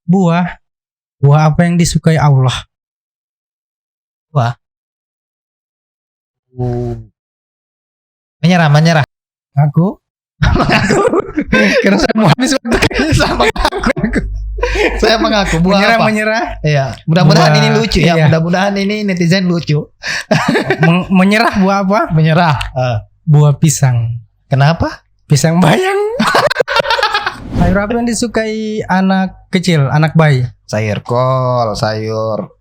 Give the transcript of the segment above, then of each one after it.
Buah apa yang disukai Allah? Menyerah. Aku karena saya mau habis waktu Sama aku. Saya mengaku buah apa? menyerah. Iya, mudah-mudahan Buah, ini lucu ya. iya. Mudah-mudahan ini netizen lucu. Menyerah buah apa? Menyerah. Buah pisang. Kenapa? Pisang bayang. Sayur apa yang disukai anak kecil, anak bayi? Sayur kol, sayur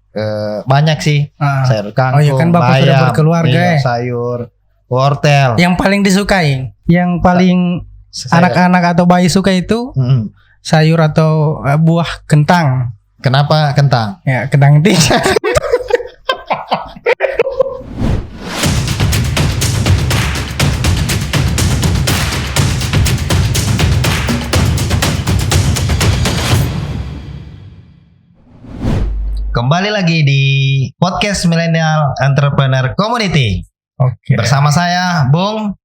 banyak sih. Sayur kangkung, Oh iya kan Bapak sudah bayam, berkeluarga iya, ya. sayur wortel. Yang paling disukai, yang paling anak-anak atau bayi suka itu sayur atau buah kentang. Kenapa kentang? Ya, kentang tiga. Kembali lagi di podcast Millennial Entrepreneur Community. Oke. Bersama saya Bung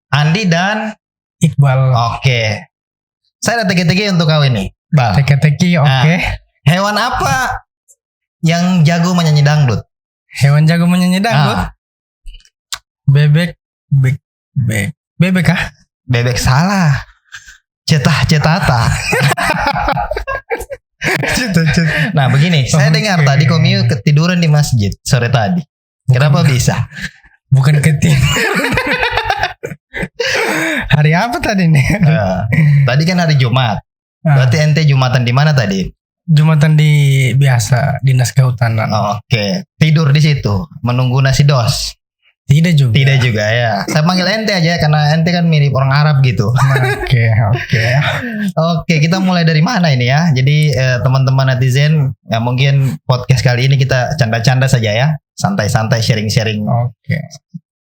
Andi dan Iqbal. Oke. Saya ada teki-teki untuk kau ini, Bang. Teki-teki, oke. Hewan apa yang jago menyanyi dangdut? Hewan jago menyanyi dangdut. Bebek, bebek kah? Bebek salah. Cetata. Nah begini, saya dengar tadi Komio ketiduran di masjid sore tadi. Kenapa bisa? Bukan ketiduran. Hari apa tadi nih? Tadi kan hari Jumat. Berarti ente Jumatan di mana tadi? Jumatan di biasa dinas kehutanan. Oke, tidur di situ menunggu nasi dos. Tidak juga Ya. Saya panggil ente aja karena ente kan mirip orang Arab gitu. Oke, kita mulai dari mana ini ya? Jadi teman-teman netizen, ya mungkin podcast kali ini kita canda-canda saja ya, santai-santai sharing-sharing. Oke.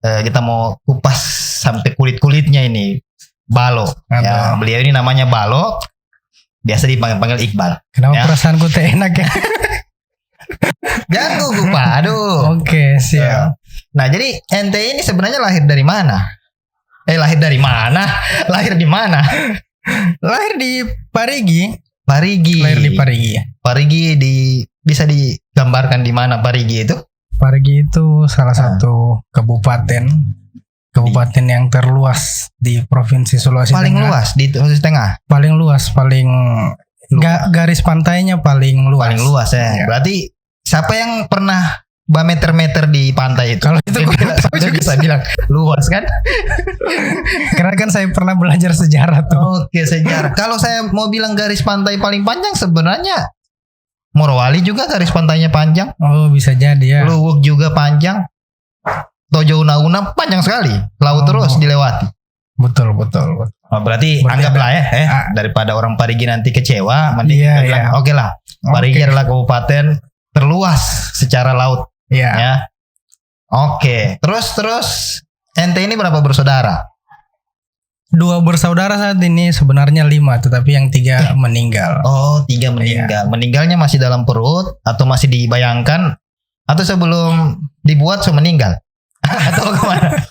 Kita mau kupas sampai kulit-kulitnya ini. Balo. Ya, beliau ini namanya Balo. Biasa dipanggil Iqbal. Kenapa ya? perasaanku tak enak ya? Jangan gugup, Pak. Aduh. Oke, siap. Nah, jadi ente ini sebenarnya lahir dari mana? Lahir dari mana? Lahir di mana? Lahir di Parigi. Lahir di Parigi. Parigi bisa digambarkan di mana Parigi itu? Parigi itu salah satu kabupaten yang terluas di Provinsi Sulawesi paling Tengah. Luas di Sulawesi Tengah. Paling luas, garis pantainya paling luas. Paling luas ya. Berarti siapa yang pernah meter-meter di pantai itu? Kalau itu saya bisa bilang luas kan? Karena kan saya pernah belajar sejarah tuh. Oke, sejarah. Kalau saya mau bilang garis pantai paling panjang sebenarnya Morowali juga garis pantainya panjang. Oh, bisa jadi ya. Luwuk juga panjang. Tojo Una panjang sekali. Laut terus dilewati. Betul. Berarti anggaplah ya, daripada orang Parigi nanti kecewa, mending bilang oke lah. Parigi adalah kabupaten terluas secara laut. Iya. Ya. Oke. Terus ente ini berapa bersaudara? 2 bersaudara saat ini, sebenarnya 5, tetapi yang 3 meninggal. Oh, 3 meninggal. Iya. Meninggalnya masih dalam perut atau masih dibayangkan atau sebelum dibuat meninggal? Atau kemana?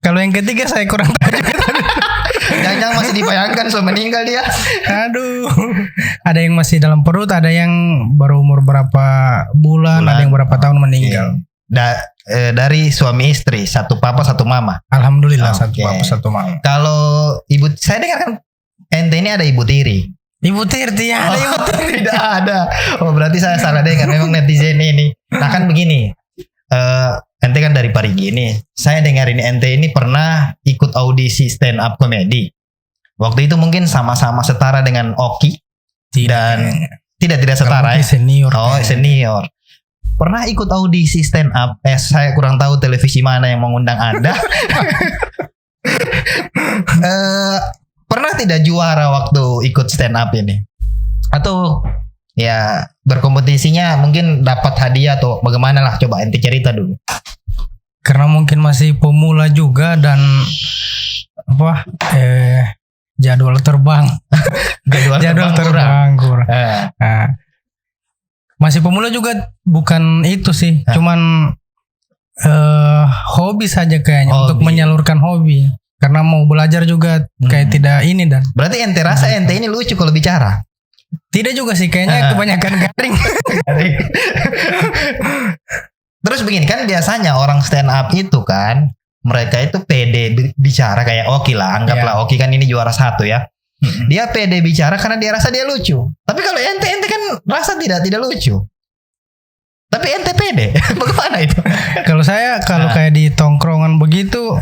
Kalau yang ketiga saya kurang tahu juga. Jangan masih dibayangkan meninggal dia. Aduh. Ada yang masih dalam perut, ada yang baru umur berapa bulan, ada yang berapa tahun meninggal. Dari suami istri, 1 papa 1 mama. Alhamdulillah, 1 papa 1 mama. Kalau ibu, saya dengar kan ente ini ada ibu tiri. Ibu tiri ada ibu tiri. Tidak ada. Oh, berarti saya salah dengar. Memang netizen ini. Nah kan begini. Ente kan dari Parigi ini. Saya dengar ini ente ini pernah ikut audisi stand up comedy. Waktu itu mungkin sama-sama setara dengan Oki. Tidak setara ya. Senior. Oh, senior. Pernah ikut audisi stand up. Saya kurang tahu televisi mana yang mengundang Anda. Pernah tidak juara waktu ikut stand up ini? Atau ya berkompetisinya mungkin dapat hadiah atau bagaimana lah, coba ente cerita dulu. Karena mungkin masih pemula juga dan jadwal terbang kurang. Masih pemula juga, bukan itu sih, cuman hobi saja kayaknya, untuk menyalurkan hobi. karena mau belajar juga kayak tidak ini dan Berarti ente rasa ente ini lucu kalau bicara? tidak juga sih kayaknya kebanyakan garing. Terus begini kan biasanya orang stand up itu kan mereka itu pede bicara kayak Oki lah, anggaplah Oki kan ini juara 1 ya. Dia pede bicara karena dia rasa dia lucu. Tapi kalau ente kan rasa tidak lucu. Tapi ente pede. Bagaimana itu? Kalau saya kayak di tongkrongan begitu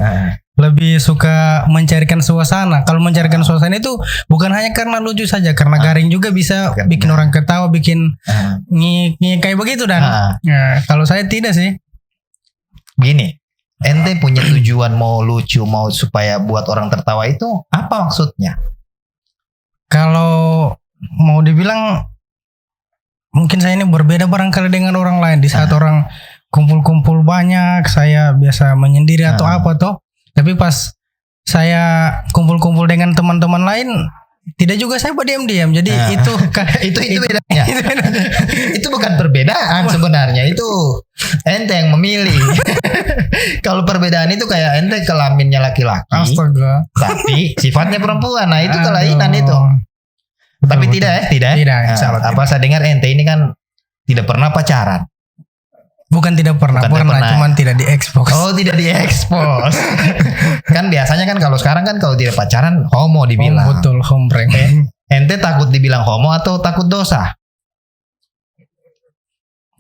lebih suka mencarikan suasana. Kalau mencarikan suasana itu bukan hanya karena lucu saja, karena garing juga bisa bikin orang ketawa, bikin ngik kayak begitu dan. Nah, kalau saya tidak sih. Begini, ente punya tujuan mau lucu, mau supaya buat orang tertawa itu apa maksudnya? Kalau mau dibilang mungkin saya ini berbeda barangkali dengan orang lain. Di saat orang kumpul-kumpul banyak, saya biasa menyendiri atau apa toh. Tapi pas saya kumpul-kumpul dengan teman-teman lain, tidak juga saya berdiam-diam. Jadi itu bedanya. Itu bukan perbedaan sebenarnya. Itu ente yang memilih. Kalau perbedaan itu kayak ente kelaminnya laki-laki. Astaga. Tapi sifatnya perempuan. Nah itu kelainan itu. Tapi betul. tidak. Apa saya dengar ente ini kan tidak pernah pacaran. Bukan tidak pernah, cuman tidak diekspos. Oh, tidak diekspos. Kan biasanya kan kalau sekarang kan kalau tidak pacaran homo dibilang. Oh, betul, hombreng. Ente takut dibilang homo atau takut dosa?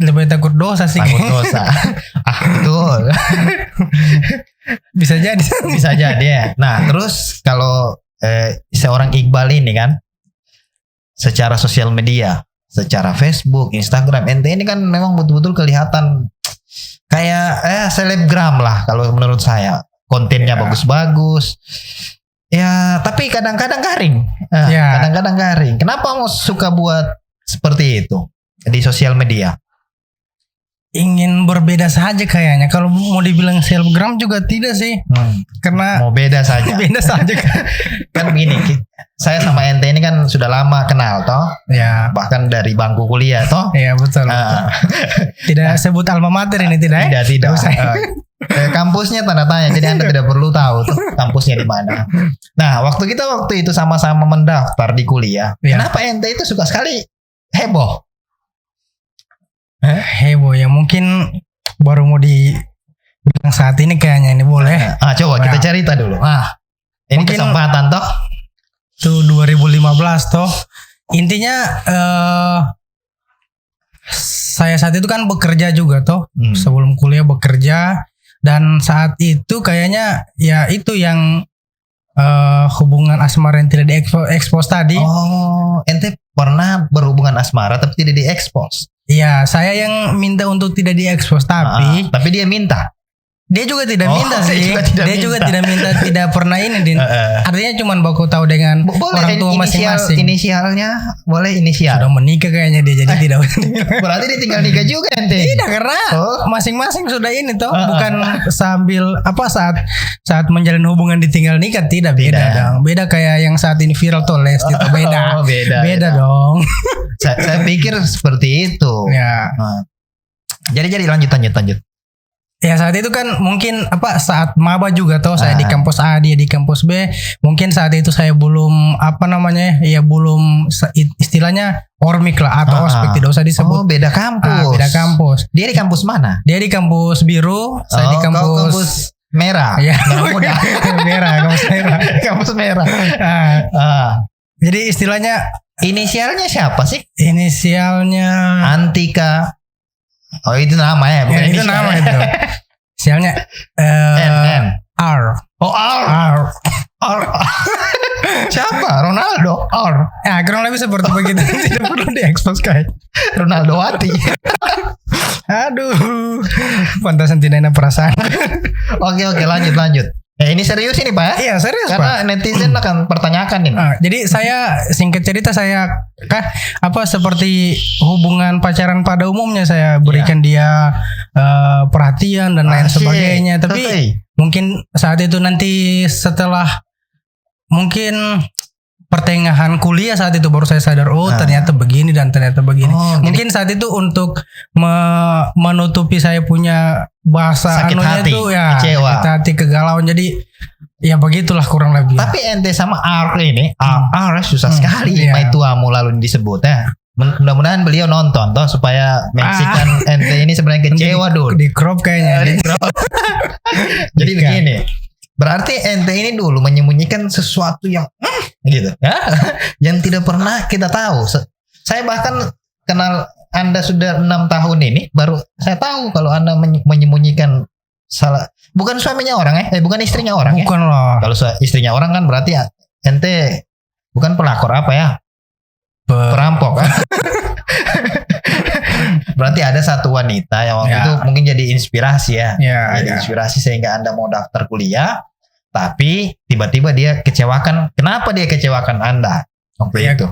Lebih takut dosa sih. Takut dosa. Betul. Bisa jadi ya. Nah, terus kalau seorang Iqbal ini kan secara sosial media, secara Facebook, Instagram, ente ini kan memang betul-betul kelihatan kayak selebgram lah kalau menurut saya. Kontennya bagus-bagus. Ya, tapi kadang-kadang garing. Kadang-kadang garing. Kenapa mau suka buat seperti itu di sosial media? Ingin berbeda saja kayaknya. Kalau mau dibilang selebgram juga tidak sih. Karena mau beda saja. Beda saja kan begini, saya sama ente ini kan sudah lama kenal toh. Ya. Bahkan dari bangku kuliah toh. Iya betul. Tidak sebut alma mater ini tidak. Tidak. Kampusnya tanda tanya. Jadi Anda tidak perlu tahu tuh kampusnya di mana. Nah, waktu itu sama-sama mendaftar di kuliah. Kenapa ente itu suka sekali heboh? Heboh ya, mungkin baru mau dibilang saat ini kayaknya ini boleh. Coba kita cerita dulu. Ini mungkin kesempatan toh. Itu 2015 toh. Intinya saya saat itu kan bekerja juga toh. Sebelum kuliah bekerja, dan saat itu kayaknya ya itu yang hubungan asmara yang tidak diekspos tadi. Oh, ente pernah berhubungan asmara tapi tidak diekspos. Iya, saya yang minta untuk tidak diekspos, tapi dia minta. Dia juga tidak minta sih. Dia juga tidak minta, tidak pernah ini. Artinya cuma baku tahu dengan orang tua masing-masing. Inisialnya boleh inisial. Sudah menikah kayaknya dia, jadi tidak. Berarti dia tinggal nikah juga ente. Tidak, karena masing-masing sudah ini toh. Bukan sambil saat menjalin hubungan ditinggal nikah, tidak. Beda dong. Beda kayak yang saat ini viral tuh Lesti itu beda. Beda dong. Saya pikir seperti itu. Ya. Jadi lanjut. Ya saat itu kan mungkin saat maba juga toh, saya di kampus A, dia di kampus B. Mungkin saat itu saya belum belum istilahnya ormik lah atau ospek, tidak usah disebut. Beda kampus. Beda kampus. Dia di kampus mana? Dia di kampus biru, saya di kampus merah. Ya. Merah muda. Kampus merah. Jadi istilahnya inisialnya siapa sih? Inisialnya Antika. Oh itu nama ya, bukan itu nama itu. Inisialnya N. R. Oh R. Siapa? Ronaldo. R. Kurang lebih seperti begitu. Tidak perlu diekspos kayak Ronaldo Wati. Aduh, pantasan tidak ada perasaan. Oke, lanjut. Ini serius ini Pak? Iya serius Karena Pak. netizen akan pertanyakan ini. Jadi saya singkat cerita seperti hubungan pacaran pada umumnya, saya berikan dia perhatian dan lain sebagainya. Tapi mungkin saat itu nanti setelah mungkin pertengahan kuliah saat itu baru saya sadar ternyata begini dan ternyata begini. Mungkin saat itu untuk menutupi saya punya bahasa sakit hati, itu ya kecewa. sakit hati, kegalauan. Jadi Ya begitulah kurang lebih. Tapi ente sama R ini, R susah sekali iya. Mai tuamu lalu disebutnya. Mudah-mudahan beliau nonton toh supaya menyaksikan ente ini sebenarnya kecewa dulu. Di crop kayaknya. Jadi begini. Berarti ente ini dulu menyembunyikan sesuatu yang gitu ya, yang tidak pernah kita tahu. Saya bahkan kenal Anda sudah 6 tahun ini, baru saya tahu kalau Anda menyembunyikan salah, bukan suaminya orang bukan istrinya orang Bukan lah. Kalau istrinya orang kan berarti ente bukan pelakor apa ya? Perampok kan? Berarti ada satu wanita yang waktu itu mungkin jadi inspirasi ya. Jadi inspirasi sehingga Anda mau daftar kuliah, tapi tiba-tiba dia kecewakan. Kenapa dia kecewakan Anda waktu itu?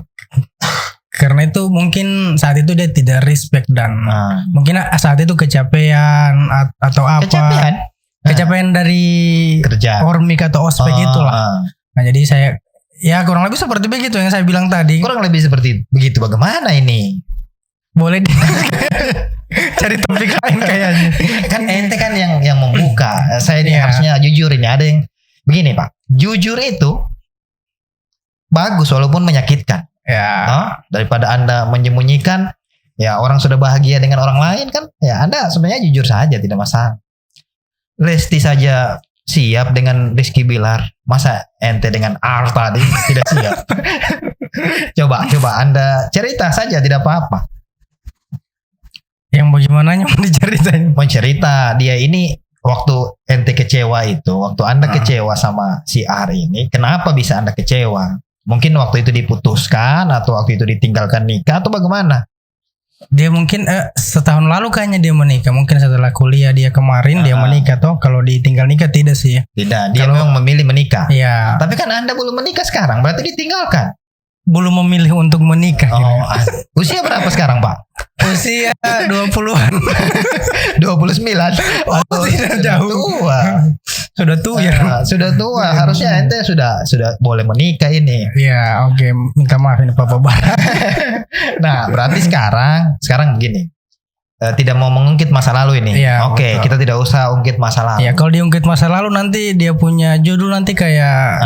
Karena itu mungkin saat itu dia tidak respect dan mungkin saat itu kecapean atau apa? Kecapean dari kerja, ormik atau ospek itulah. Nah jadi saya ya kurang lebih seperti begitu yang saya bilang tadi. Kurang lebih seperti begitu. Bagaimana ini? Boleh cari topik lain kayaknya. Kan ente kan yang membuka. Saya ini harusnya jujur ini. Ada yang begini Pak. Jujur itu bagus walaupun menyakitkan. Daripada Anda menyembunyikan, ya orang sudah bahagia dengan orang lain kan, ya Anda sebenarnya jujur saja, tidak masalah. Lesti saja siap dengan Rizky Bilar, masa ente dengan R tadi tidak siap? Coba Anda cerita saja, tidak apa-apa. Yang bagaimananya mau diceritain? Mau cerita dia ini waktu ente kecewa itu, waktu Anda kecewa sama si R ini, kenapa bisa Anda kecewa? Mungkin waktu itu diputuskan atau waktu itu ditinggalkan nikah atau bagaimana? Dia mungkin setahun lalu kayaknya dia menikah. Mungkin setelah kuliah dia kemarin dia menikah toh. Kalau ditinggal nikah tidak sih? Tidak, dia memang memilih menikah. Iya. Tapi kan Anda belum menikah sekarang, berarti ditinggalkan. Belum memilih untuk menikah. Usia berapa sekarang Pak? Usia 20-an. 29. Tidak jauh. Tua. Sudah tua ya. Sudah tua. Harusnya ente sudah boleh menikah ini. Iya, oke. Minta maaf ini Papa Bara. Nah, berarti sekarang begini. Tidak mau mengungkit masa lalu ini. Iya, oke, kita tidak usah ungkit masa lalu. Ya, kalau diungkit masa lalu nanti dia punya judul nanti kayak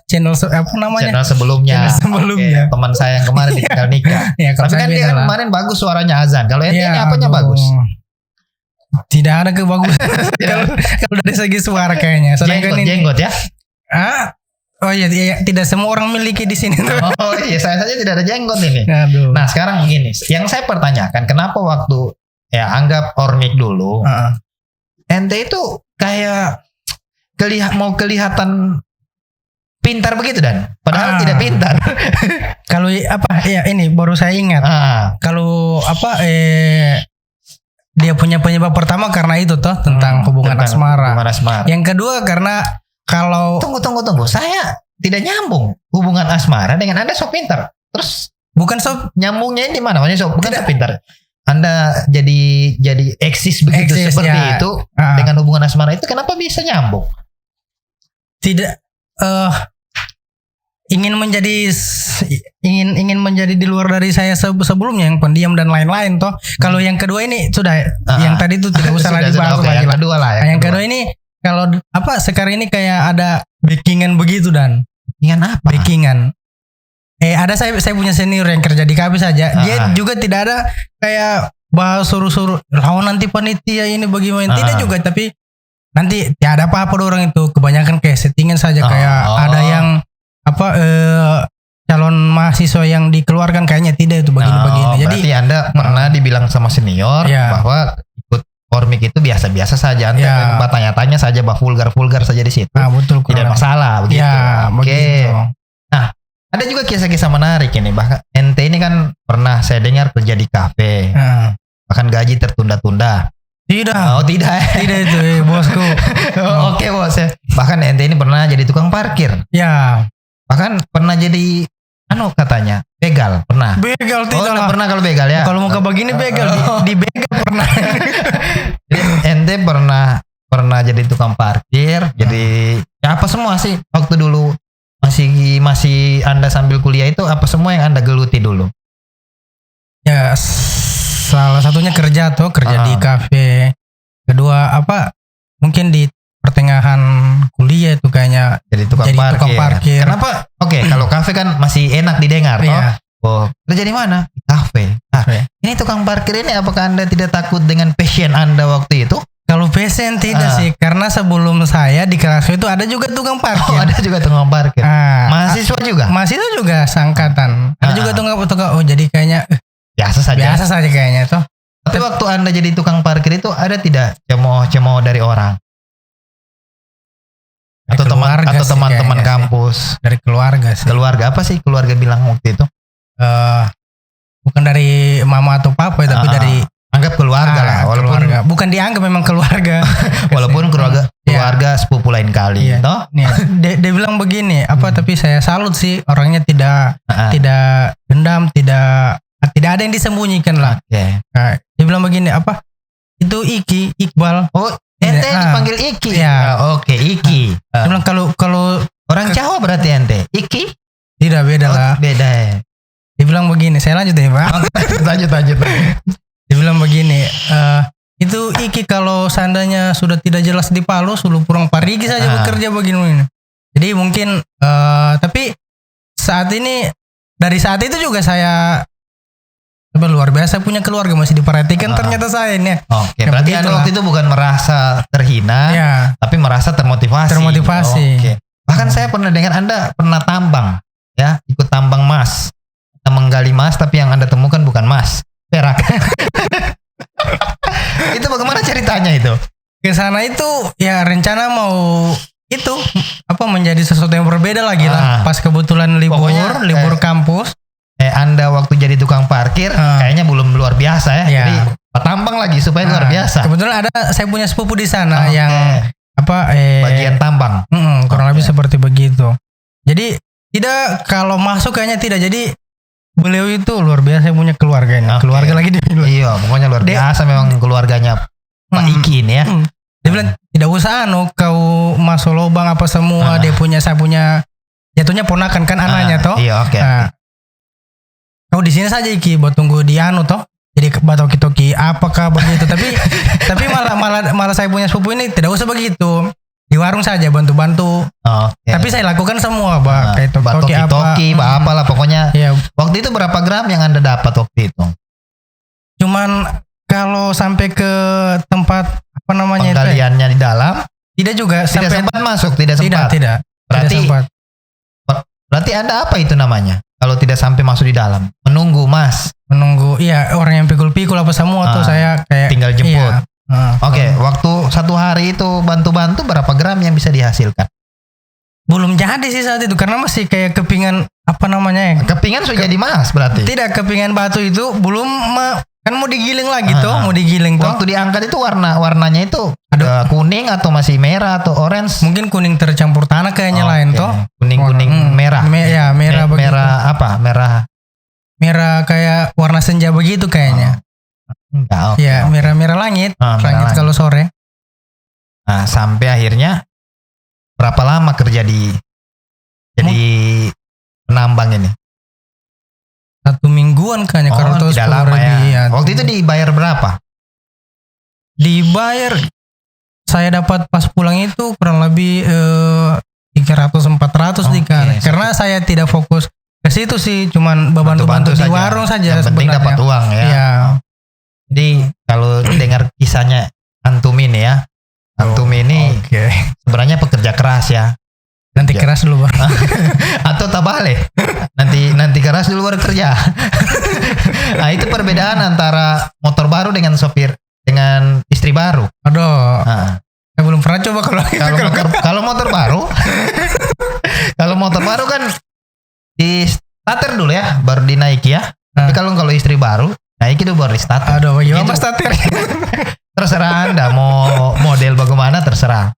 channel Channel sebelumnya. Sebelumnya. Teman saya yang kemarin ditinggal nikah. Ya, tapi kan dia kemarin bagus suaranya azan. Kalau ente ini apanya bagus? Tidak ada kebagusan. Kalau dari segi suara kayaknya. Jenggot ya? Oh iya, tidak semua orang miliki di sini. Oh iya, saya saja tidak ada jenggot ini. Aduh. Nah sekarang begini, yang saya pertanyakan, kenapa waktu anggap ormik dulu, ente itu kayak mau kelihatan pintar begitu dan padahal tidak pintar. Kalau ini baru saya ingat. Kalau dia punya penyebab pertama karena itu toh tentang hubungan asmara. Yang kedua karena kalau tunggu, saya tidak nyambung hubungan asmara dengan Anda sok pintar. Terus bukan sok nyambungnya di mana? Maksudnya bukan sok pintar. Anda jadi eksis begitu seperti itu dengan hubungan asmara itu kenapa bisa nyambung? Tidak ingin menjadi di luar dari saya sebelumnya yang pendiam dan lain-lain toh. Kalau yang kedua ini sudah yang tadi itu tidak usah lagi bahas lagi. Yang kedua lah. Yang kedua ini kalau sekarang ini kayak ada backingan begitu dan backingan apa? Backingan. Ada saya punya senior yang kerja di KP saja. Dia juga tidak ada kayak bahas suruh-suruh lawan nanti panitia ini bagaimana. Tidak juga, tapi nanti tidak ada apa-apa orang itu. Kebanyakan kayak settingan saja kayak ada yang calon mahasiswa yang dikeluarkan kayaknya tidak itu begini-begini. Jadi berarti Anda pernah dibilang sama senior bahwa ikut ormik itu biasa-biasa saja. Anda tanya-tanya saja bah vulgar-vulgar saja di situ. Betul. Tidak masalah begitu. Ya, Oke. Nah, ada juga kisah-kisah menarik ini. Bahkan ente ini kan pernah saya dengar kerja di kafe. Bahkan gaji tertunda-tunda. Tidak. Oh, tidak. Tidak itu, bosku. Oke, bos ya. Bahkan ente ini pernah jadi tukang parkir. Ya. Bahkan pernah jadi katanya begal, pernah. Begal tidak lah. Pernah kalau begal ya. Kalau mau ke begini begal di begal pernah. Ente pernah jadi tukang parkir, jadi apa semua sih waktu dulu masih Anda sambil kuliah itu apa semua yang Anda geluti dulu? Ya salah satunya kerja di kafe. Kedua mungkin di pertengahan kuliah itu kayaknya Jadi tukang jadi parkir. tukang parkir. Kenapa? Oke, kalau kafe kan masih enak didengar, toh. Iya. Oh, kerja di mana? Di kafe. Nah, Kafe. ini tukang parkir ini apakah Anda tidak takut dengan passion Anda waktu itu? Kalau pesen tidak Ah. sih, karena sebelum saya di kelas itu ada juga tukang Oh, parkir. ada juga tukang parkir. Mahasiswa juga. Masih itu juga sangkatan. Ada juga tukang. Oh, jadi kayaknya Biasa saja. biasa saja kayaknya tuh. Tapi waktu Anda jadi tukang parkir itu ada tidak cemooh-cemooh dari orang? Atau Keluarga sih teman-teman kayaknya sih. kampus? Dari keluarga sih. Keluarga apa sih keluarga bilang waktu itu? Bukan dari mama atau papa ya, tapi Ah, dari Anggap keluarga lah, walaupun keluarga. Bukan dianggap memang keluarga. walaupun keluarga sepupu lain kali, Iya. toh? Nih, dia bilang begini, tapi saya salut sih orangnya tidak Ah, tidak dendam, tidak ada yang disembunyikan lah. Oke. Nah, dia bilang begini, itu Iqbal. Oh, ente Ah. dipanggil Iki. Iya. Oke, Iki. Dia bilang kalau Orang Jawa berarti ente. Iki? tidak beda lah. Beda ya. Dia bilang begini, saya lanjut ya Pak. lanjut. Dia bilang begini, itu Iki kalau seandainya sudah tidak jelas di Palu, suruh pulang Parigi saja bekerja begini. Jadi mungkin, tapi dari saat itu juga saya luar biasa punya keluarga, masih diperhatikan ternyata saya ini. Oke, Ya, berarti Anda begitulah. waktu itu bukan merasa terhina, Ya, tapi merasa termotivasi. Termotivasi. Oke. Bahkan saya pernah dengar Anda pernah tambang, ya, ikut tambang emas. Kita menggali emas, tapi yang Anda temukan bukan emas, perak. Itu bagaimana ceritanya itu? ke sana itu ya rencana mau itu menjadi sesuatu yang berbeda lagi lah. Pas kebetulan libur Pokoknya, kampus. Anda waktu jadi tukang parkir, kayaknya belum luar biasa ya. Iya. Jadi tambang lagi supaya luar biasa. Kebetulan saya punya sepupu di sana Oke. yang Bagian tambang. kurang lebih seperti begitu. Jadi tidak, kalau masuk kayaknya tidak. Jadi beliau itu luar biasa punya keluarganya. Oke. Keluarga lagi dia bilang. Iya, pokoknya luar biasa memang keluarganya Pak Iki ini ya. Dia bilang tidak usah kau masuk lubang apa semua. Saya punya jatuhnya ponakan kan anaknya toh. Iya, oke. Nah, kau di sini saja Iki, buat tunggu di toh. Jadi batoki-toki apakah begitu, tapi malah saya punya sepupu ini tidak usah begitu. Di warung saja bantu-bantu. Oke. Tapi saya lakukan semua, Pak. Kayak toki-toki, apalah pokoknya. Iya. Waktu itu berapa gram yang Anda dapat waktu itu? Cuman kalau sampai ke tempat penggaliannya di dalam, tidak juga tidak sampai sempat masuk, tidak sempat. Tidak sempat. Berarti Anda apa itu namanya? Kalau tidak sampai masuk di dalam, menunggu Iya, orang yang pikul-pikul apa semua tuh saya kayak tinggal jemput. Iya. Oke, waktu satu hari itu bantu-bantu berapa gram yang bisa dihasilkan? Belum jadi sih saat itu karena masih kayak kepingan Kepingan sudah jadi mas berarti. Tidak, kepingan batu itu belum kan mau digiling lagi tuh, mau digiling tuh. Waktu diangkat itu warnanya itu ada kuning atau masih merah atau orange? Mungkin kuning tercampur tanah kayaknya lain tuh. Kuning merah. Merah begitu. Merah apa? Merah kayak warna senja begitu kayaknya. Enggak, Ya, merah-merah langit. Langit kalau sore. Nah, sampai akhirnya berapa lama kerja jadi penambang ini? 1 mingguan kayaknya kalau tuh tidak lama ya. Waktu itu dibayar berapa? Dibayar saya dapat pas pulang itu kurang lebih 300-400 karena saya tidak fokus ke situ sih, cuman bantu-bantu di warung saja. Yang penting dapat uang ya. Iya. Jadi kalau dengar kisahnya Antum ini ya, Antum ini sebenarnya pekerja keras ya. Nanti keras dulu baru. Atau tak balik. Nanti keras dulu baru kerja. Nah, itu perbedaan antara motor baru dengan istri baru. Aduh. Nah. Saya belum pernah coba kalau motor baru. Kalau motor baru kan di starter dulu ya, baru dinaiki ya. Tapi kalau istri baru, naiki dulu baru di starter. Aduh, bagaimana starter? Terserah Anda mau model bagaimana terserah.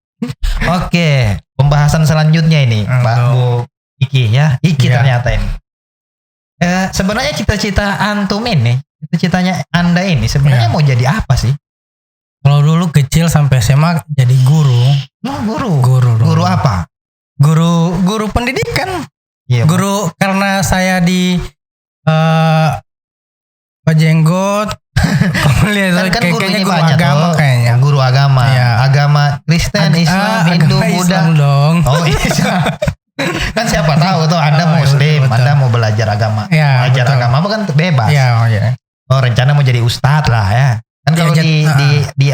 Oke, pembahasan selanjutnya ini, Mbak Bu Iki ya. Iki ternyata ini. Sebenarnya cita-cita Antum ini, cita-citanya Anda ini sebenarnya mau jadi apa sih? Kalau dulu kecil sampai SMA jadi guru. Guru apa? Guru pendidikan. Iya, guru karena saya di Pak Jenggot. Kan guru ini guru banyak agama kayaknya. Guru agama. Ya. Agama Kristen, Islam, Hindu, agama Buddha. Islam dong. Oh Islam. Kan siapa tahu tuh Anda Oh, Muslim, betul. Anda mau belajar agama. Ya, Belajar betul. agama bukan bebas. Iya, oh ya. Oh rencana mau jadi ustadz lah ya. Kan Iya, kalau di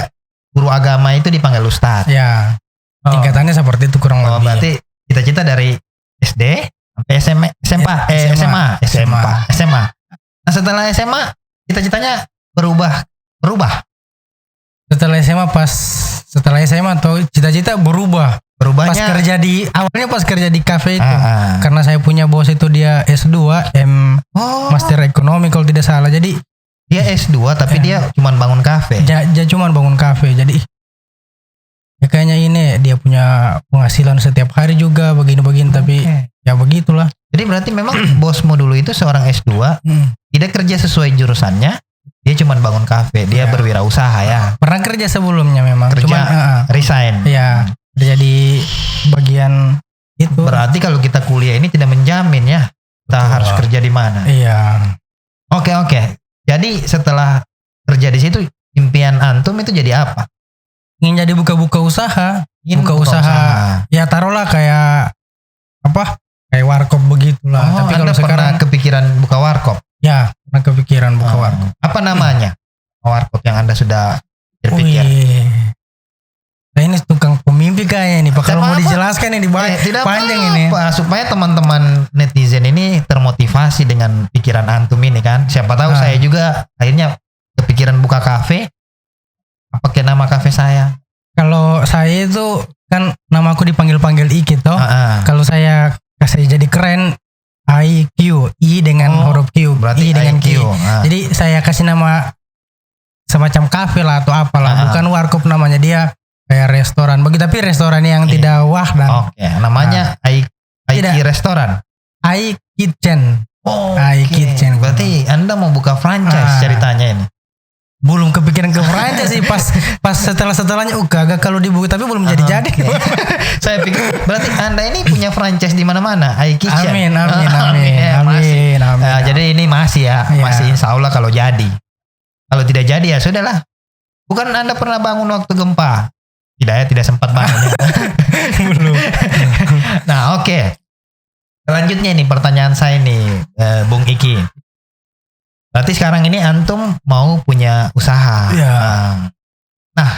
guru agama itu dipanggil ustadz. Ya, Oh. tingkatannya seperti itu kurang Oh, lebih. berarti cita-cita dari SD sampai SMA. Nah setelah SMA cita-citanya berubah. Setelah SMA atau cita-cita berubah. Pas Berubahnya. awalnya pas kerja di kafe itu. Ah, ah. Karena saya punya bos itu dia S2, Oh, Master Ekonomi kalau tidak salah. Jadi dia S2 tapi dia cuman bangun kafe. dia cuman bangun kafe. Jadi ya kayaknya ini dia punya penghasilan setiap hari juga begini-begini, tapi Oke. ya begitulah. Jadi berarti memang bosmu dulu itu seorang S2, tidak kerja sesuai jurusannya, dia cuman bangun kafe, dia Ya. berwirausaha ya. Pernah kerja sebelumnya memang. Kerja. Cuman Resign. ya kerja di bagian itu. Berarti kalau kita kuliah ini tidak menjamin ya kita Betul. harus kerja di mana. Iya. Oke. Jadi setelah kerja di situ, impian antum itu jadi apa? Ingin jadi buka usaha. Ingin Buka usaha. Ya taruhlah kayak apa? Kayak warkop begitulah. Oh, Tapi Anda kalau sekarang pernah kepikiran buka warkop? ya pernah kepikiran buka warkop. Apa namanya? Warkop yang Anda sudah berpikir? Wih. Nah, ini tukang pemimpi kayaknya nih. Pak kalau mau Apa-apa. dijelaskan ini Tidak panjang apa-apa, ini. supaya teman-teman netizen ini termotivasi dengan pikiran antum ini kan. Siapa tahu saya juga akhirnya kepikiran buka kafe. Pakai nama kafe saya. Kalau saya itu kan namaku dipanggil-panggil Iki toh. Kalau saya kasih jadi keren IQ, I dengan huruf Q, Berarti I dengan IQ. Q. Jadi saya kasih nama semacam kafe lah atau apalah, bukan warkop namanya, dia kayak restoran. Tapi restoran yang tidak wah dan Oke, namanya IQ Tidak. restoran. I Kitchen. Oh, I oke. Kitchen. Berarti Anda mau buka franchise ceritanya ini. Belum kepikiran ke franchise sih, pas setelahnya kagak kalau dibuka, tapi belum jadi-jadi. Oke. Saya pikir berarti Anda ini punya franchise di mana-mana. iKitchen. Amin. Ya, masih. Amin. Jadi ini masih ya, Iya. masih insya Allah kalau jadi. Kalau tidak jadi ya sudahlah. Bukan Anda pernah bangun waktu gempa? Tidak sempat bangun. Ya. Belum. Nah oke. Selanjutnya nih pertanyaan saya nih, Bung Iki. Berarti sekarang ini antum mau punya usaha. Iya. Nah,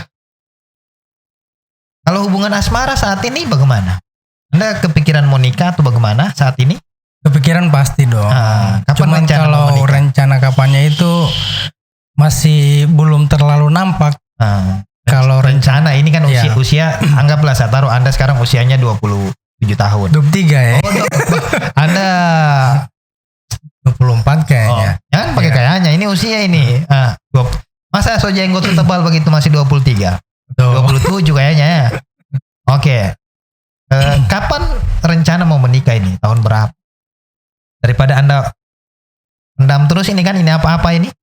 kalau hubungan asmara saat ini bagaimana? Anda kepikiran mau nikah atau bagaimana saat ini? Kepikiran pasti dong. Kapan Cuman rencana mau kalau menikah? rencana kapannya itu masih belum terlalu nampak. Kalau Rencana ini kan Iya. usia anggaplah saya taruh Anda sekarang usianya 27 tahun. 23 ya. Anda 24 kayaknya. jangan pakai Iya. kayaknya ini usia ini. Masa so jenggot tebal begitu masih 23? Tuh. 27 kayaknya ya. Oke. Kapan rencana mau menikah ini? Tahun berapa? Daripada Anda pendam terus ini kan ini apa-apa ini?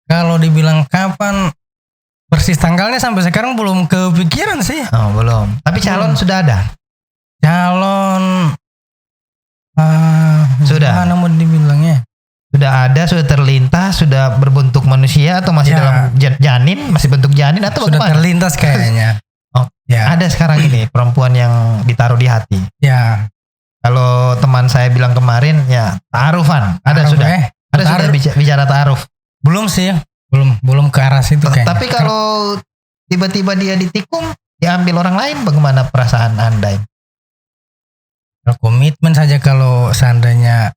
Kalau dibilang kapan persis tanggalnya sampai sekarang belum kepikiran sih. Oh, belum. Tapi calon sudah ada. Calon Sudah. Mana mau dibilangnya? Sudah ada, sudah terlintas, sudah berbentuk manusia atau masih Ya. dalam janin, masih bentuk janin atau Sudah bagaimana? terlintas kayaknya. Oh, ya. Ada sekarang ini perempuan yang ditaruh di hati. Ya. Kalau teman saya bilang kemarin ya ta'arufan. Ada Taruh, sudah. Ada Taruh. sudah bicara ta'aruf. Belum sih. Belum ke arah situ kayaknya. Tapi kalau tiba-tiba dia ditikung, diambil orang lain, bagaimana perasaan Anda? Komitmen saja kalau seandainya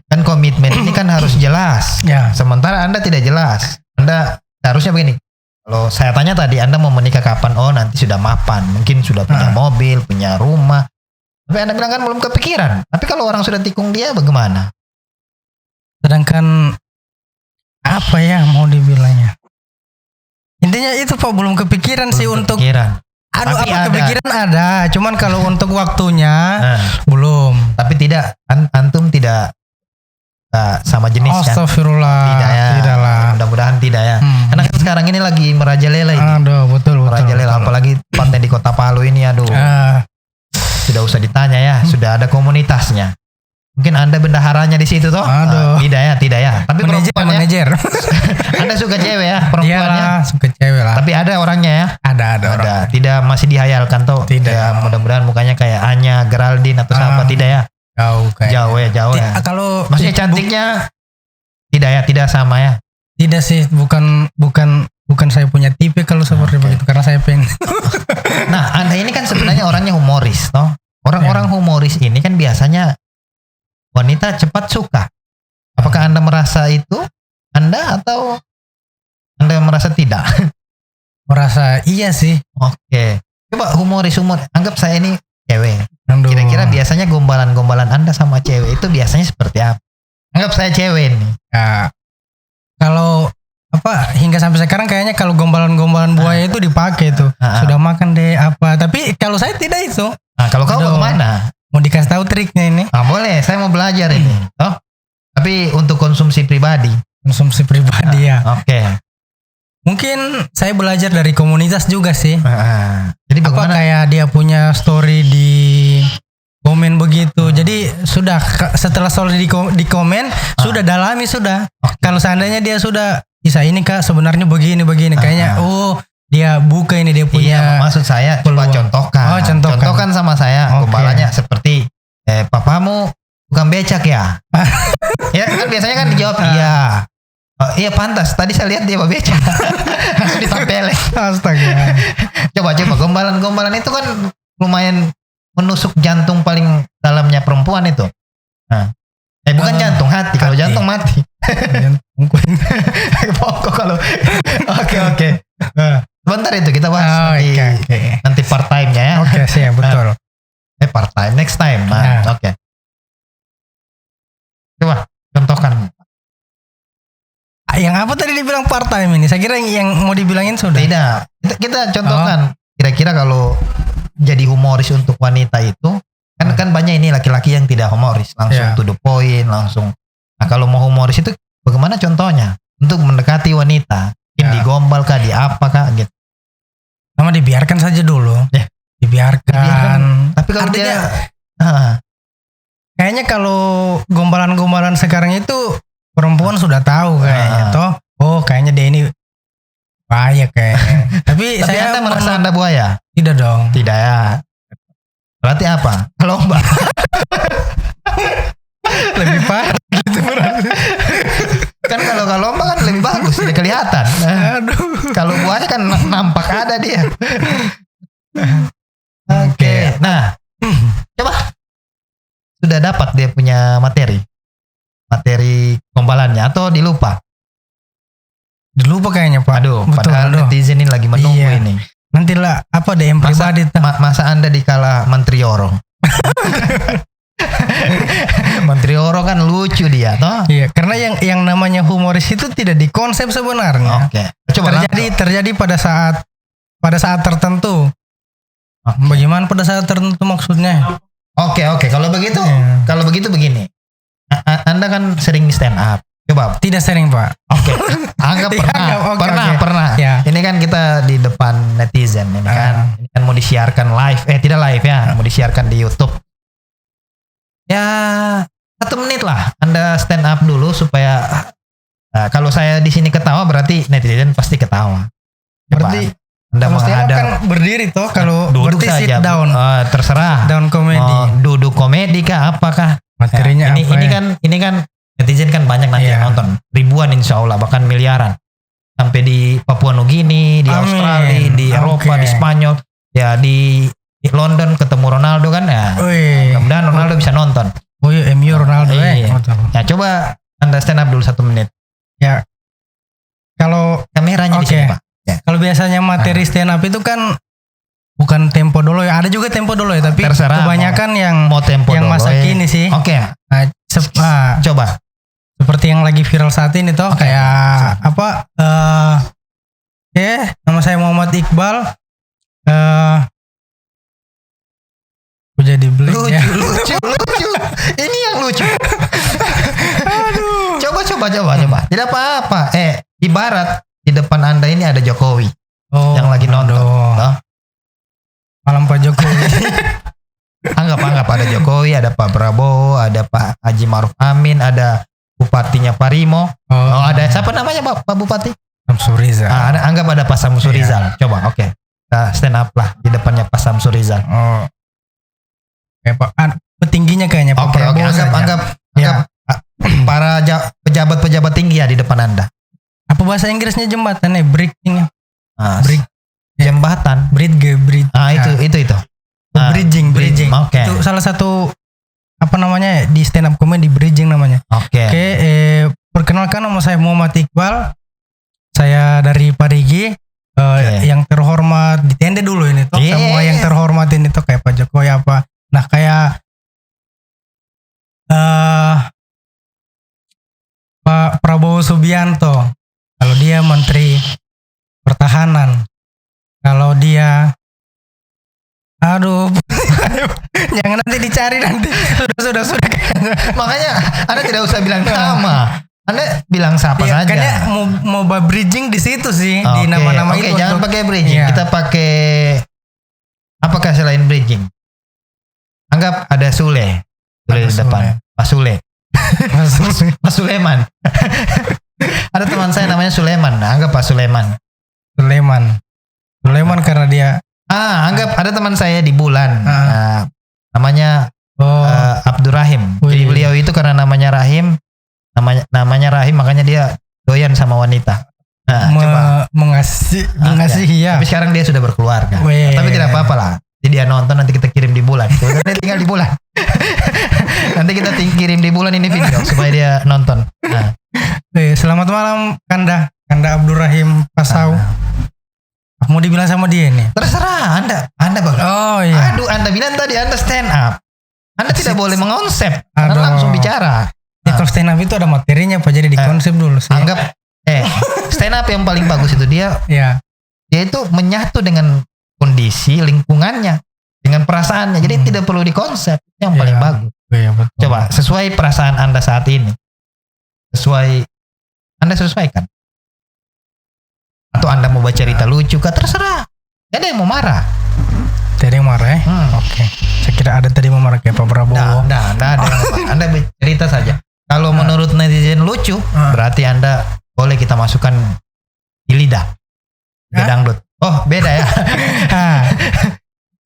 Kan komitmen ini kan harus jelas. ya. Sementara Anda tidak jelas. Anda harusnya begini. Kalau saya tanya tadi, Anda mau menikah kapan? Oh, nanti sudah mapan. Mungkin sudah punya mobil, punya rumah. Tapi Anda bilang kan belum kepikiran. Tapi kalau orang sudah tikung dia, bagaimana? Sedangkan apa ya mau dibilangnya? Intinya itu Pak belum kepikiran sih Belum untuk kepikiran. aduh Tapi apa ada. kepikiran ada, cuman kalau untuk waktunya Nah, belum. tapi tidak, antum tidak sama jenis kan? Astagfirullah. Tidak ya. Tidaklah. Mudah-mudahan tidak ya. Karena kan sekarang ini lagi merajalela ini. Aduh, betul. Merajalela, apalagi tempatnya di Kota Palu ini, aduh. Ah, Sudah usah ditanya ya, sudah ada komunitasnya. Mungkin Anda bendaharanya di situ toh? Aduh. Tidak ya. Tapi perempuannya, Manajer. Anda suka cewek ya perempuannya? Iyalah, suka cewek lah. Tapi ada orangnya ya? Ada orang. Tidak masih dihayalkan toh? Tidak. Ya, mudah-mudahan mukanya kayak Anya, Geraldine atau siapa, tidak ya? Jauh Jauh ya. Kalau Maksudnya cantiknya tidak ya, tidak sama ya? tidak sih, bukan saya punya tipe kalau seperti begitu, karena saya pengen. Nah, Anda ini kan sebenarnya orangnya humoris toh? Orang-orang humoris ini kan biasanya wanita cepat suka. Apakah Anda merasa itu? Anda atau Anda merasa tidak? Merasa iya sih. Oke. Coba humoris. Anggap saya ini cewek. Aduh. Kira-kira biasanya gombalan-gombalan Anda sama cewek itu biasanya seperti apa? Anggap saya cewek nih. Ya, kalau hingga sampai sekarang kayaknya kalau gombalan-gombalan buaya itu dipakai tuh. Sudah makan deh apa. Tapi kalau saya tidak itu. Nah, kalau kau bagaimana? Mau dikasih tahu triknya ini? Boleh, saya mau belajar ini. Oh, tapi untuk konsumsi pribadi. Konsumsi pribadi ya. Oke. Mungkin saya belajar dari komunitas juga sih. Jadi bagaimana? Kayak dia punya story di komen begitu. Jadi sudah setelah story di komen sudah dalami sudah. Kalau seandainya dia sudah bisa ini Kak sebenarnya begini kayaknya dia buka ini dia punya. Iya, maksud saya coba contohkan. Contohkan sama saya gombalannya seperti papamu bukan becak ya? Ya kan biasanya kan dijawab iya. Iya pantas. Tadi saya lihat dia becak. Langsung ditampelin. Astaga. Coba gombalan itu kan lumayan menusuk jantung paling dalamnya perempuan itu. Nah. Bukan jantung, hati. Kalau jantung mati. Pokok kalau. Oke. Sebentar itu kita bahas nanti part time-nya ya. Oke, siap, betul. Part time next time. Oke. Coba contohkan. Yang apa tadi dibilang part time ini? Saya kira yang mau dibilangin sudah. Tidak. Kita contohkan. Kira-kira kalau jadi humoris untuk wanita itu kan banyak ini laki-laki yang tidak humoris, langsung to the point, langsung. Nah, kalau mau humoris itu bagaimana contohnya untuk mendekati wanita? Digombal kah, di apa kah gitu. Sama dibiarkan saja dulu. Dibiarkan. Tapi kalau kayaknya kalau gombalan-gombalan sekarang itu perempuan sudah tahu kayaknya toh. Oh, kayaknya dia ini buaya kayaknya. Tapi saya Anda merasa Anda buaya? Tidak dong. Tidak ya. Berarti apa? Lomba. Lebih parah gitu berarti. Kan kalau lomba kan lebih bagus, tidak kelihatan. Aduh. Kalau buaya kan nampak ada dia. Oke. Nah, coba sudah dapat dia punya materi gombalannya atau dilupa? Dilupa kayaknya Pak. Aduh, padahal netizen ini lagi menunggu ini. Nantilah DM pribadi. Masa Anda dikala Menteri Oro? Menteri Oro kan lucu dia toh. Iya, karena yang namanya humoris itu tidak dikonsep sebenarnya. Oke. Coba terjadi pada saat tertentu. Bagaimana pada saat tertentu maksudnya? Oke. Kalau begitu begini. Anda kan sering stand up. Coba. Tidak sering Pak. Oke. Anggap pernah. Ya. Ini kan kita di depan netizen ini kan. Ini kan mau disiarkan live. Tidak live ya. Mau disiarkan di YouTube. Ya 1 menit lah. Anda stand up dulu supaya kalau saya di sini ketawa berarti netizen pasti ketawa. Berarti Anda menghadap kan berdiri toh kalau duduk saja. Sit down. Terserah. Down komedi. Duduk komedi kah apakah? Materinya ini kan netizen kan banyak nanti yang nonton. Ribuan insya Allah bahkan miliaran. Sampai di Papua Nugini, di Australia, di Eropa, di Spanyol, ya di London ketemu Ronaldo kan ya. Mudah-mudahan Ronaldo bisa nonton. Oh iya, MU Ronaldo Ya coba Anda stand up dulu 1 menit. Ya. Kalau kameranya di sini Pak. Ya. Kalau biasanya materi stand up itu kan bukan tempo dulu ya. Ada juga tempo dulu ya, tapi terserah, kebanyakan yang tempo yang masa kini sih. Oke. Coba. Seperti yang lagi viral saat ini toh kayak apa? Nama saya Muhammad Iqbal. Jadi blank ya. Lucu. Ini yang lucu. Aduh. Coba. Tidak apa-apa. Ibarat di depan Anda ini ada Jokowi yang lagi nonton. Malam Pak Jokowi. Anggap ada Jokowi, ada Pak Prabowo, ada Pak Haji Maruf Amin, ada Bupatinya Parimo. Oh, ada siapa namanya Pak Bupati? Samsul Rizal. Anggap ada Pak Samsul Rizal. Coba, oke. Kita stand up lah di depannya Pak Samsul Rizal. Oh. Kayak petingginya kayaknya Pak Oke, Prabowo saja. anggap para pejabat-pejabat tinggi ya di depan Anda. Apa bahasa Inggrisnya jembatan bridging-nya? Jembatan. Bridge. Itu. Bridging. Oke. Itu salah satu apa namanya di stand up comedy, bridging namanya. Oke. Perkenalkan, nama saya Muhammad Iqbal. Saya dari Parigi. Yang terhormat di tenda dulu ini toh. Semua yang terhormat ini toh kayak Pak Jokowi apa. Nah, kayak Pak Prabowo Subianto, kalau dia Menteri Pertahanan, kalau dia jangan nanti dicari nanti. Sudah. Makanya Anda tidak usah bilang nama. Anda bilang siapa saja. Karena mau bridging di situ sih, di nama-nama itu. Oke, jangan pakai bridging. Kita pakai apakah selain bridging? Anggap ada Sule di depan. Pak Sule. Pak Suleman. Ada teman saya namanya Suleman. Anggap Pak Suleman. Suleman karena dia. Anggap ada teman saya di Bulan. Namanya Abdurrahim. Jadi beliau itu karena namanya Rahim. Namanya Rahim, makanya dia doyan sama wanita. Coba mengasihi ya. Tapi sekarang dia sudah berkeluarga. Tapi tidak apa-apa lah. Jadi dia nonton, nanti kita kirim di Bulan. Sebenarnya tinggal di Bulan. Nanti kita kirim di Bulan ini video supaya dia nonton. Selamat malam Kanda Abdurrahim Pasau. Mau dibilang sama dia nih? Terserah Anda bang. Oh iya. Anda bilang tadi Anda stand up. Anda tidak boleh mengonsep. Anda langsung bicara. Kalau stand up itu ada materinya Pak, jadi dikonsep dulu sih. Anggap stand up yang paling bagus itu dia itu menyatu dengan kondisi lingkungannya, dengan perasaannya. Jadi tidak perlu dikonsep. Itu yang paling bagus. Betul. Coba sesuai perasaan Anda saat ini. Anda sesuaikan. Atau Anda mau baca cerita lucu, terserah. Gak ada yang mau marah. Tidak ada yang marah ya? Oke. Saya kira ada tadi mau marah kayak Pak Prabowo. Nggak ada yang marah. Anda bercerita saja. Kalau menurut netizen lucu, berarti Anda boleh kita masukkan di lidah. Dangdut. Oh, beda ya.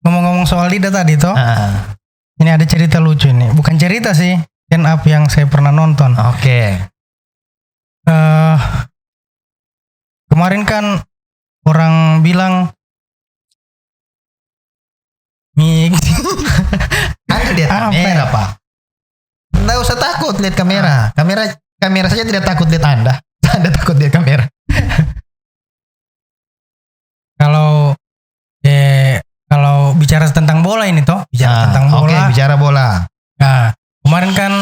Ngomong-ngomong soal lidah tadi toh. Ini ada cerita lucu ini. Bukan cerita sih, stand up yang saya pernah nonton. Oke. Kemarin kan orang bilang Anda lihat kamera, Pak. Nggak usah takut lihat kamera. Kamera saja tidak takut lihat Anda. Anda takut lihat kamera. Kalau bicara tentang bola ini toh, tentang bola. Oke, bicara bola. Nah, kemarin kan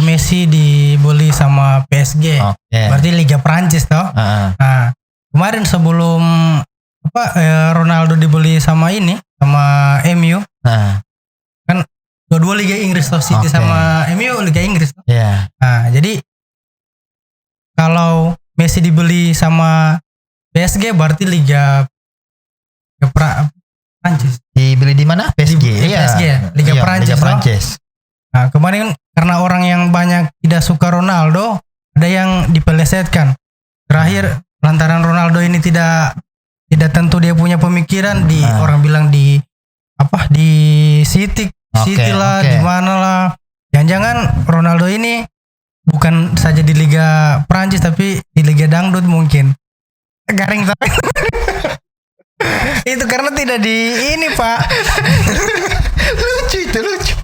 Messi dibeli sama PSG. Berarti Liga Prancis toh. Nah, kemarin sebelum Ronaldo dibeli sama MU. Kan dua Liga Inggris toh, City sama MU Liga Inggris toh. Nah, jadi kalau Messi dibeli sama PSG berarti Liga Prancis. Dibeli di mana? PSG. Liga Prancis. Nah, kemarin karena orang yang banyak tidak suka Ronaldo, ada yang dipelesetkan. Terakhir lantaran Ronaldo ini tidak tentu dia punya pemikiran, orang bilang di City lah, di mana lah. Jangan-jangan Ronaldo ini bukan saja di Liga Prancis tapi di Liga Dangdut mungkin. Garing tapi. Itu karena tidak di ini Pak. lucu.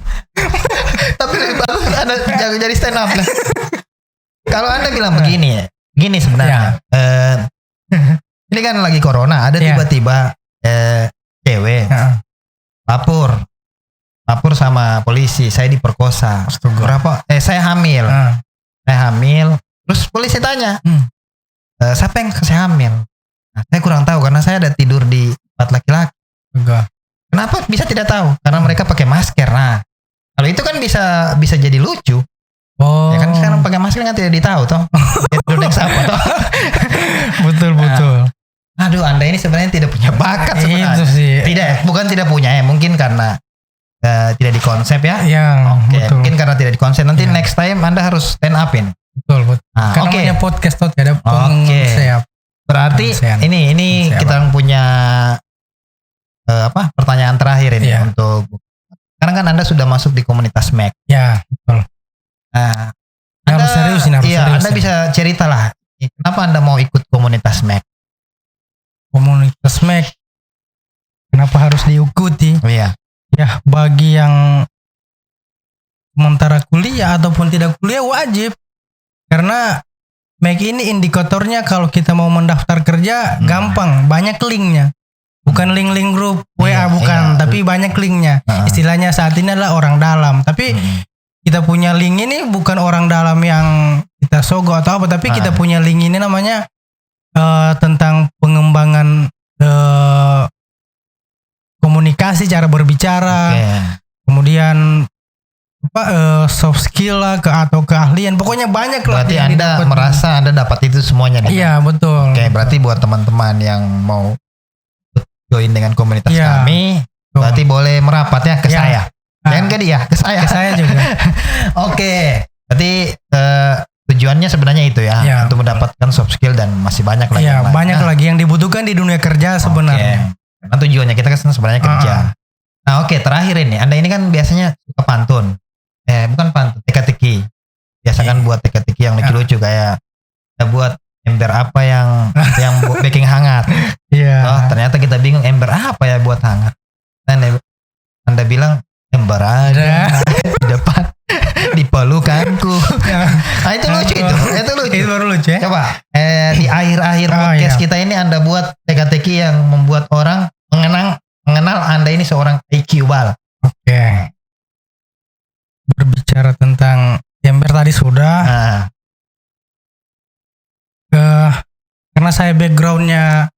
Tapi lebih bagus Anda jangan jadi stand up lah. Kalau Anda bilang begini gini sebenarnya. Ini kan lagi corona, ada tiba-tiba cewek lapor sama polisi, saya diperkosa. Saya hamil. Terus polisi tanya, siapa yang saya hamil? Nah, saya kurang tahu karena saya ada tidur di tempat laki-laki. Kenapa bisa tidak tahu? Karena mereka pakai masker. Nah, kalau itu kan bisa jadi lucu. Ya kan sekarang pakai masker kan tidak ditahu toh. Betul. Aduh, Anda ini sebenarnya tidak punya bakat sebenarnya. Itu sih. Bukan tidak punya ya, mungkin karena tidak dikonsep ya. Betul. Mungkin karena tidak dikonsep. Nanti next time Anda harus stand upin. Betul. Nah, Karena oke. namanya podcast tuh ada Oke. penseap. Berarti Pensean. ini Pensean. kita punya pertanyaan terakhir ini Iya. untuk sekarang kan Anda sudah masuk di komunitas Mac. Ya, betul. Nah, Harus seriusin, harus iya, seriusin. Anda bisa cerita lah. Kenapa Anda mau ikut komunitas Mac? Komunitas Mac. Kenapa harus diikuti? Oh iya. Ya, bagi yang sementara kuliah ataupun tidak kuliah wajib. Karena Mac ini indikatornya kalau kita mau mendaftar kerja gampang, banyak linknya. Bukan link-link grup WA Iya, bukan, iya. tapi banyak linknya. Istilahnya saat ini adalah orang dalam. Tapi kita punya link ini bukan orang dalam yang kita sogo atau apa, tapi kita punya link ini namanya tentang pengembangan komunikasi, cara berbicara, kemudian soft skill lah atau keahlian, pokoknya banyak lah. Berarti yang Anda didapat. merasa Anda dapat itu semuanya nih. Iya betul. Oke, berarti buat teman-teman yang mau join dengan komunitas Iya. kami, Betul. berarti boleh merapat ya ke Iya. saya. Jangan ke dia, ke saya. Ke saya juga. Oke, berarti tujuannya sebenarnya itu ya, Iya. untuk mendapatkan soft skill dan masih banyak lagi. Iya yang lain. banyak Nah, lagi yang dibutuhkan di dunia kerja sebenarnya. Oke. Karena tujuannya kita kan sebenarnya kerja. Nah, oke, terakhir ini, Anda ini kan biasanya suka pantun. Bukan pantun, teka-teki. Biasa kan buat teka-teki yang lucu-lucu kayak kita buat ember apa yang baking hangat. Iya. Oh, ternyata kita bingung ember apa ya buat hangat. Dan Anda bilang ember ada di depan di pelukanku. Nah, itu lucu itu. Itu lucu. Itu baru lucu ya. Coba di akhir-akhir podcast iya. kita ini Anda buat teka-teki yang membuat orang mengenal Anda ini seorang Iqbal. Oke. Berbicara tentang ember tadi sudah. Nah, Karena saya backgroundnya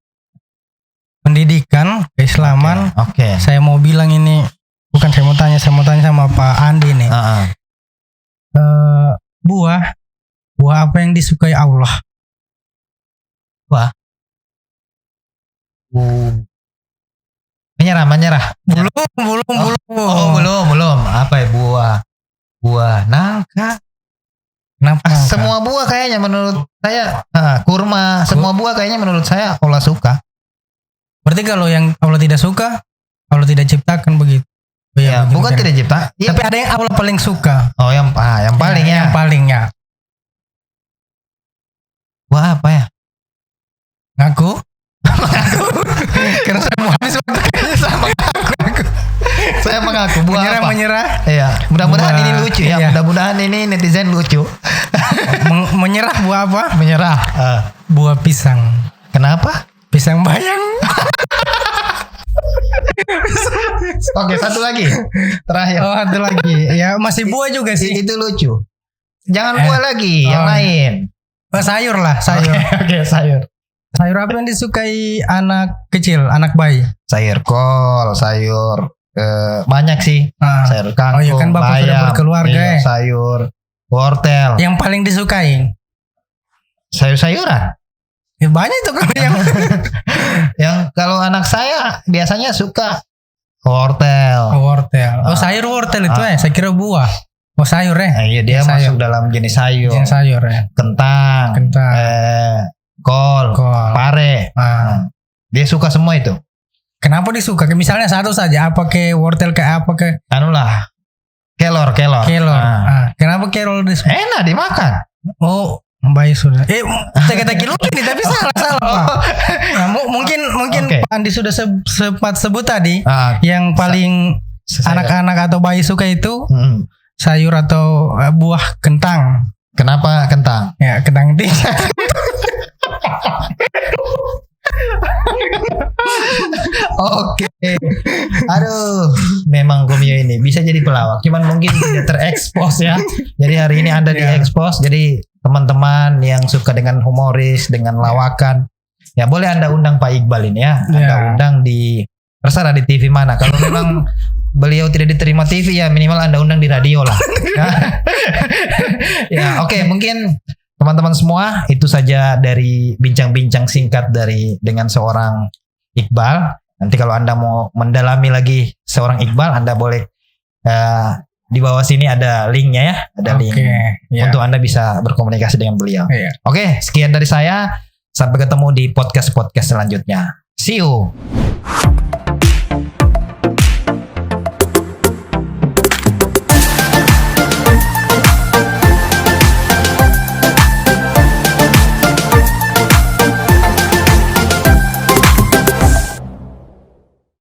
pendidikan keislaman, oke. saya mau bilang ini bukan saya mau tanya sama Pak Andi nih. Buah apa yang disukai Allah? Menyerah. Belum. Oh, belum. Apa ya buah nangka? Kenapa? Semua buah kayaknya menurut saya kurma, semua buah kayaknya menurut saya Allah suka. Berarti kalau yang Allah tidak suka, Allah tidak ciptakan begitu. Oh, Ya, begitu bukan kan. tidak cipta. Iya. Tapi ada yang Allah paling suka. Oh, yang paling ya. Yang paling ya. Buah apa ya? Ngaku. Karena saya mau habis waktu Saya mengaku buah apa? menyerah. Iya, mudah-mudahan Buah, ini lucu ya. iya. Mudah-mudahan ini netizen lucu. Menyerah buah apa? Menyerah. Buah pisang. Kenapa? Pisang bayang. Oke, satu lagi. Terakhir. Oh, ada lagi. Ya masih buah juga sih. Itu lucu. Jangan buah lagi, yang Oh. lain. Sayur lah, sayur. Oke, sayur. Sayur apa yang disukai anak kecil, anak bayi? Sayur kol, sayur banyak sih. Ah, Sayur kangkung, Oh iya, kan Bapak sudah bayam, berkeluarga, iya, ya. sayur wortel, yang paling disukai. sayur-sayuran. Ya, banyak itu kalau yang Yang kalau anak saya biasanya suka wortel. wortel. Oh, sayur wortel itu ya. Saya kira buah. Oh, sayur ya. Iya, dia sayur. masuk dalam jenis sayur. Jenis sayur ya. Kentang, kol, Kol. pare. Ah. Dia suka semua itu. Kenapa disuka? Misalnya satu saja, apa ke wortel ke apa ke Anulah, kelor. kelor. Nah. Kenapa kelor disuka? Enak dimakan. Oh, baik sudah. Teka-teki dulu ini tapi salah Pak. Nah, mungkin Oke. Pak Andi sudah sempat sebut tadi Ah, yang paling anak-anak atau bayi suka itu sayur atau buah kentang. Kenapa kentang? Ya, kentang tinggi. Oke. Aduh, memang Gomio ini bisa jadi pelawak. Cuman mungkin tidak terekspos ya. Jadi hari ini Anda diekspos. Jadi teman-teman yang suka dengan humoris, dengan lawakan, ya boleh Anda undang Pak Iqbal ini ya. Anda undang di terserah di TV mana. Kalau memang beliau tidak diterima TV ya minimal Anda undang di radio lah. Ya, oke, mungkin teman-teman semua itu saja dari bincang-bincang singkat dengan seorang Iqbal. Nanti kalau Anda mau mendalami lagi seorang Iqbal, Anda boleh di bawah sini ada linknya ya, ada link ya. untuk Anda bisa berkomunikasi dengan beliau. Iya. Oke, sekian dari saya. Sampai ketemu di podcast selanjutnya. See you.